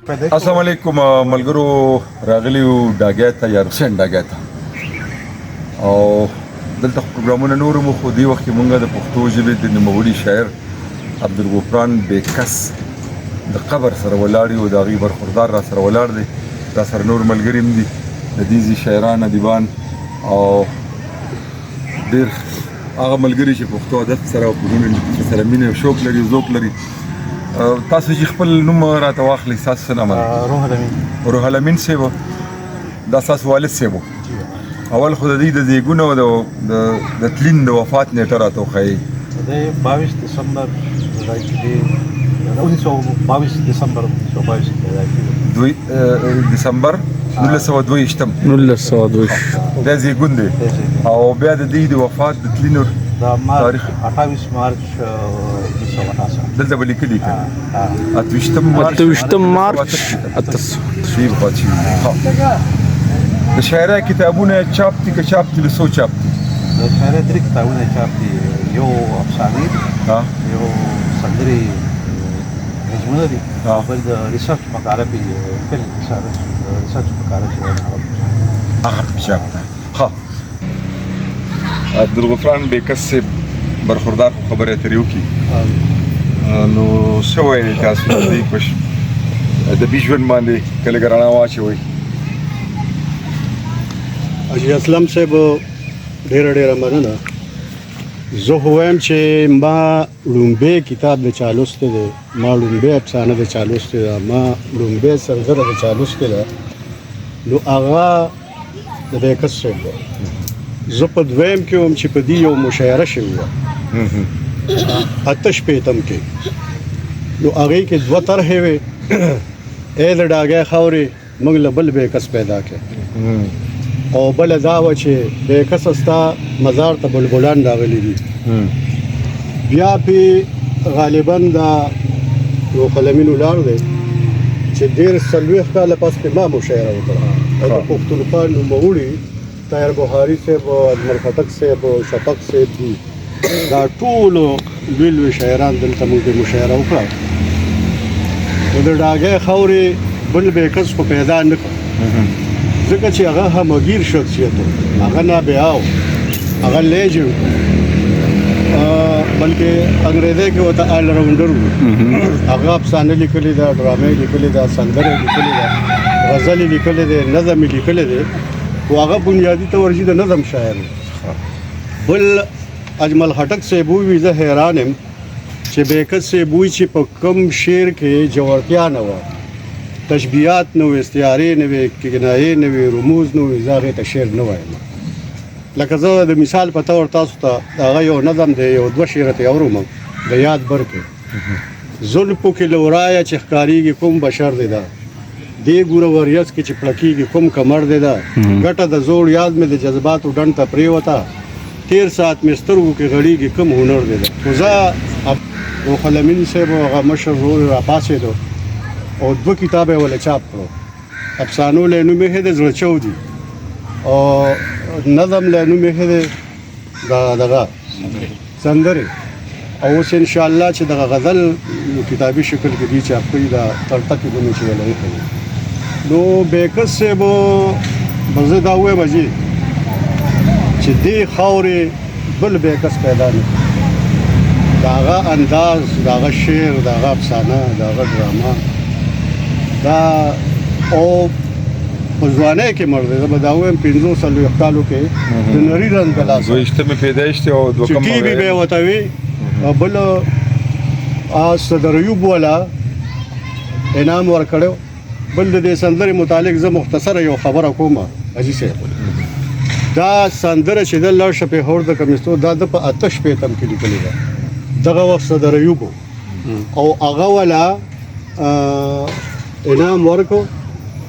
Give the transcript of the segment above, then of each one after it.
السلام علیکم ملګرو، راغلیو ډاګیا ته یا حسین ډاګیا ته او دلته پروګرامونه نور مو خو دی وخت مونږ د پښتو ژبې د نوموړي شاعر عبدالغفران بیکس د قبر سره ولاړ یو، د هغې برخوردار را سره ولاړ دی، را سره نور ملګري هم دي، د دې شاعران ادیبان او ډېر هغه ملګري چې پښتو ادب سره او فنون سره مینه او شوق لري، ذوق لري. تاسو چې خپل نوم راته واخلئ، ستاسو څه نام دی؟ روح الامین صاحب، دا ستاسو والد صاحب و. اول خو د دوی د زیږون او د تلین د وفات نیټه راته وښایي. د 22 دسمبر 1922 دسمبر 1922 دسمبر 1922 دا زیږون دی او بیا د دوی د وفات د تلینو تاریخ 28 مارچ 1958 دلته به لیکلي که 28 مارچ 1958 د شاعرۍ کتابونه چاپ دي که چاپ دي؟ له څو چاپ دي؟ د شاعرۍ 3 کتابونه چاپ دي، یو افسانې دي، یو سندرې نظمونه دي، بل د ریسرچ مقاله پې فلم ریسرچ مقاله چې هغه چاپ ده. ښه، عبدالغفران بیکس صاحب برخوردار خبرې اترې وکړي، نو څه وایي تاسو د دې په ادبي ژوند باندې که لږ رڼا واچوئ؟ حاجي اسلم صاحب ډېره مننه. زه خو وایم چې ما لومبی کتاب د چا لوستی دی، ما لومبی افسانه د چا لوستی ده، ما لومبی سندره د چا لوستی ده، نو هغه د بیکس صاحب ده. زه په دویم کې وم چې په دې یو مشاعره شوې وه 88 کې، نو هغې کې 2 طرحې وې. ای د ډاګی خاورې موږ له بل بیکس پیدا کړې، او بله دا وه چې بیکس ستا مزار ته بلبلان راغلي دي. بیا پې غالبا دا روح الامین ولاړ دی چې 40 کاله پس پې ما مشاعره وکړه، او د پښتونخوا نوموړي طاهر بخاري صاحب او اجمل خټک صاحب او شفق صاحب دي، دا ټولو لوی شاعران دلته موږ مشاعره وکړه. نو د ډاګی خاورې بل بیکس خو پیدا نه کړ، ځکه چې هغه همګیر شخصیت و، هغه نابعه و، هغه لیجنډ، بلکې انګریزۍ کې ورته آل راونډر و. هغه افسانه لیکلې ده، ډرامې لیکلې ده، سندرې لیکلې ده، غزلې لیکلې ده، نظم یې لیکلی دی، خو هغه بنیادي توجه د نظم شاعر و. بل اجمل خټک صاحب ووي، زه حیران یم چې بیکس صاحب ووي چې په کوم شعر کې جوړتیا نه وه، تشبیهات نه وي، استعارې نه وي، کنایې نه وي، رموز نه وي، زه هغې ته شعر نه وایم. لکه زه د مثال په طور تاسو ته هغه یو نظم دی، یو 2 شعره ته اورم د یاد بر کې: زلفو کې لورایه چې ښکارېږي کوم بشر دی دا، دې ګوره وریځ کې چې پړکېږي کوم کمر دی دا، ګټه د زوړ یاد مې د جذباتو ډنډ ته پرېوته، تېر ساعت مې سترګو کې غړېږي کوم هنر دی دا. خو زه روح الامین صاحب هغه مشر ورور راپاڅېدو او 2 کتابه ولا چاپ کړو. افسانو له نوم یې د زړه چودي، او نظم له نوم یې دغه سندرې، او اوس ان شاء الله چې دغه غزل کتابي شکل کې دي چاپ کړي، دا تړتکې نوم چې ولري. نو بیکس صاحب به زه دا ووایم چې دې خاورې بل بیکس پیدا نه کړي، د هغه انداز، د هغه شعر، د هغه افسانه، د هغه ډرامه دا، او په ځوانۍ کې مړ دی. زه به دا ووایم 45 کالو کې د نري رنځ د لاسه 22 پیدایشت او 2 چې ټي وي به یې ورته وي. بل صدر ایوب والا انعام ورکړی. بل د دې سندرې متعلق زه مختصره یو خبره کوم حاجي صاحب. دا سندره چې د لړ شپې هور د کمیستو دا د په 88 کې لیکلې ده، دغه وخت صدر ایوب او هغه والا انعام ورکو،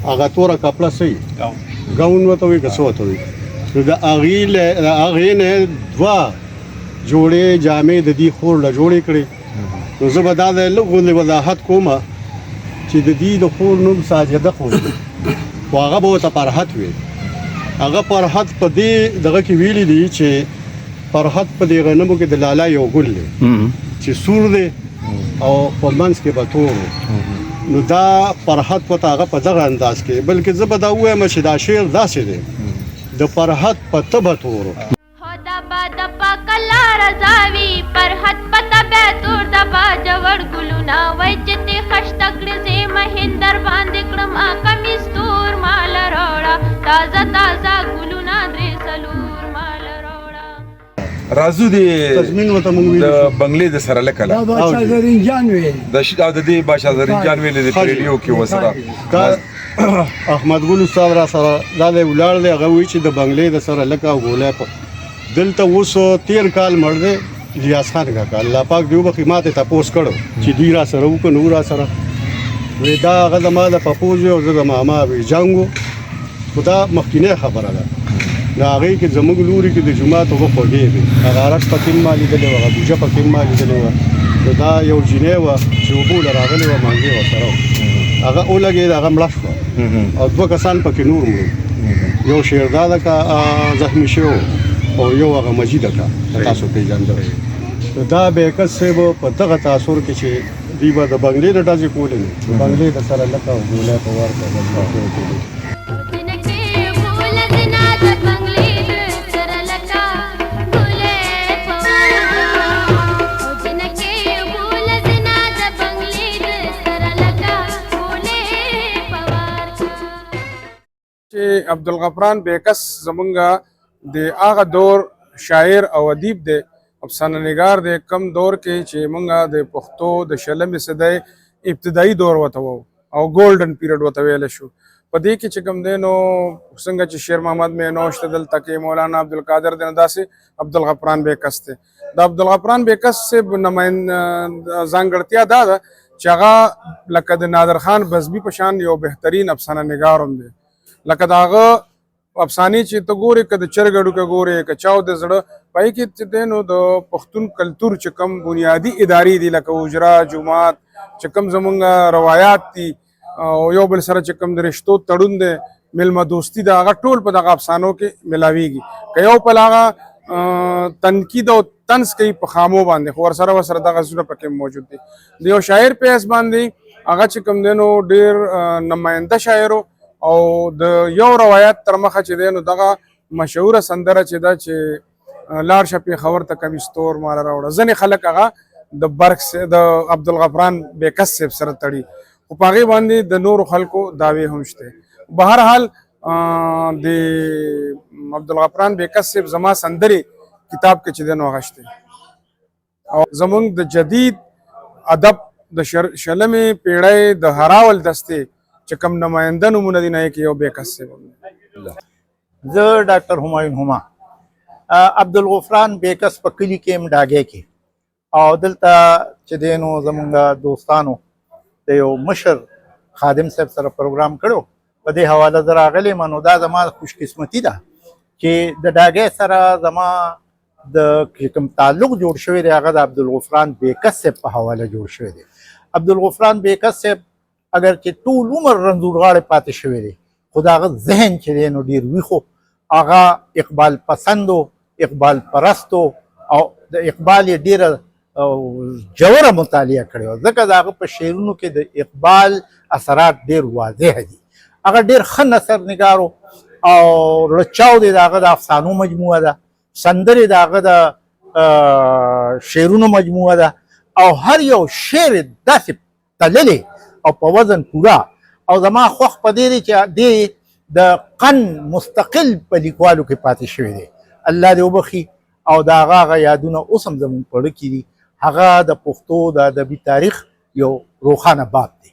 هغه توره کپړه سي ګاون وته وي که څه وته وي، نو د هغې نه 2 جوړې جامې د دې خور له جوړې کړې. نو زه به دا د لږ غوندې وضاحت کوم چې د دې د خور نوم ساجده خور دی، خو هغه به ورته فرحت وي. هغه فرحت په دې دغه کې ویلي دي چې فرحت په دې غنمو کې د لالا یو ګل دی چې سور دی او په منځ کې به تور نو دا فرحت پته هغه په دغه انداز کې بلکې زه به دا ووایم چې دا شعر داسې دی د فرحت په تبه تورو خدا با دپا کلا رضاوی فرحت پتا بے تور دپا جوړ ګلونا وای چې ته خشتکړه زې مهندر باندې کړم کمیس تور مال روړا تازه تازه ګلونا درې سلور مال روړا رازو دی تضمین وته مونږ د ویلو بنگلې د سره لکه دا بادشاہ زرین جان ویل د شي د دې بادشاہ زرین جان ویلې د ریډیو کې وسره دا احمد ګل استاد را سره دا دی ولاړ دی هغه وایي چې د بنگلې د سره لکه او ګولای په دلته اوس 13 کال مړ دی الیاس خان کاکا الله پاک دیو بخي ماته تاسو کړو چې دی را سره وک نو را سره وې دا هغه زما د پپوز او زه د ماما وی جنگو خدا مخکینه خبره ده دا هغه کې زموږ لوري کې د جمعه ته وخوږي دي هغه راک پکې مالي دلې و هغه بوجا پکې مالي دلې و دا یو جنې و چې وبول راغلی و مانګي و سره هغه اولګي دا مړ شو او دوه کسان پکې نور مړ یو شعر دا کا زخمی شو او یو هغه مجید کا تاسو پیژندل دا به کسه په دغه تاثر کې چې دی به د بنگلې د ډازې کولې د بنگلې د سره لکه ګولای په ورته جنکه بول دنا د بنگلې سر لکا ګلې پوا جنکه بول دنا د بنگلې سر لکا ګلې پوا چې عبدالغفران بیکس زمونږه د هغه دور شاعر او ادیب دی افسانه نگار دی کم دور کې چې مونږه د پښتو د شلمې صدۍ ابتدایي دور وته وو او ګولډن پیریډ وته ویلی شو په دې کې چې کوم دی نو څنګه چې شیر محمد مینوش ته دلته کې مولانا عبدالقادر دی نو داسې عبدالغفران بیکس دی د عبدالغفران بیکس صاحب ځانګړتیا دا ده چې هغه لکه د نادر خان بزبي په شان یو بهترین افسانه نگار هم دی لکه د هغه افسانې چې ته ګورې که د چرګړو که ګورې که چاو د زړه پای کې چې دی نو د پښتون کلتور چې کوم بنیادي ادارې دي لکه حجره جومات چې کوم زمونږ روایات دي او یو بل سره چې کوم د رشتو تړون دی میلمه دوستي د هغه ټول په دغه افسانو کې ملاویږي که یو پل هغه تنقید او طنز کوي په خامو باندې خو ورسره دغه زونه پکې موجود دي د یو شاعر په حیث باندې هغه چې کوم دی نو ډېر نماینده شاعر او د یو روایت تر مخه چې دی نو دغه مشهوره سندره چې ده چې لاړ شه پېښور ته کمیستور مال راوړه ځینې خلک هغه د برق د عبدالغفران بیکس صاحب سره تړي خو په هغې باندې د نورو خلکو دعوې هم شته بهرحال د عبدالغفران بیکس صاحب زما سندرې کتاب کې چې دی نو هغه شته او زمونږ د جدید ادب د شلمې پیړۍ د هراول دستې چې کوم نماینده نمونه دي نه کې یو بیکس صاحب زه ډاکټر همایون هما عبدالغفران بیکس په کلي کې م ډاګی کې او دلته چې دی نو زمونږ دوستانو د یو مشر خادم صاحب سره پروګرام کړو په دې حواله زه راغلی یم نو دا زما خوش قسمتي ده چې د ډاګی سره زما د کوم تعلق جوړ شوی دی هغه د عبدالغفران بیکس صاحب په حواله جوړ شوی دی عبدالغفران بیکس صاحب اگر چې ټول عمر رنځورغاړی پاتې شوی دی خو د هغه ذهن چې دی نو ډېر ویښ هغه اقبال پسندو اقبال پرستو او د اقبال یې ډېره ژوره مطالعه کړې وه ځکه د هغه په شعرونو کې د اقبال اثرات ډېر واضح دي هغه ډېر ښه نثر نګارو او رچاو دی د هغه د افسانو مجموعه ده سندرې د هغه د شعرونو مجموعه ده او هر یو شعر داسې تللی او په وزن پورا او زما خوښ په دې دی چې دې د قن مستقل په لیکوالو کې پاتې شوی دی الله دې وبخي او د هغه یادونه اوس هم زموږ په زړه کې دي هغه د پښتو د ادبي تاریخ یو روښانه باب دی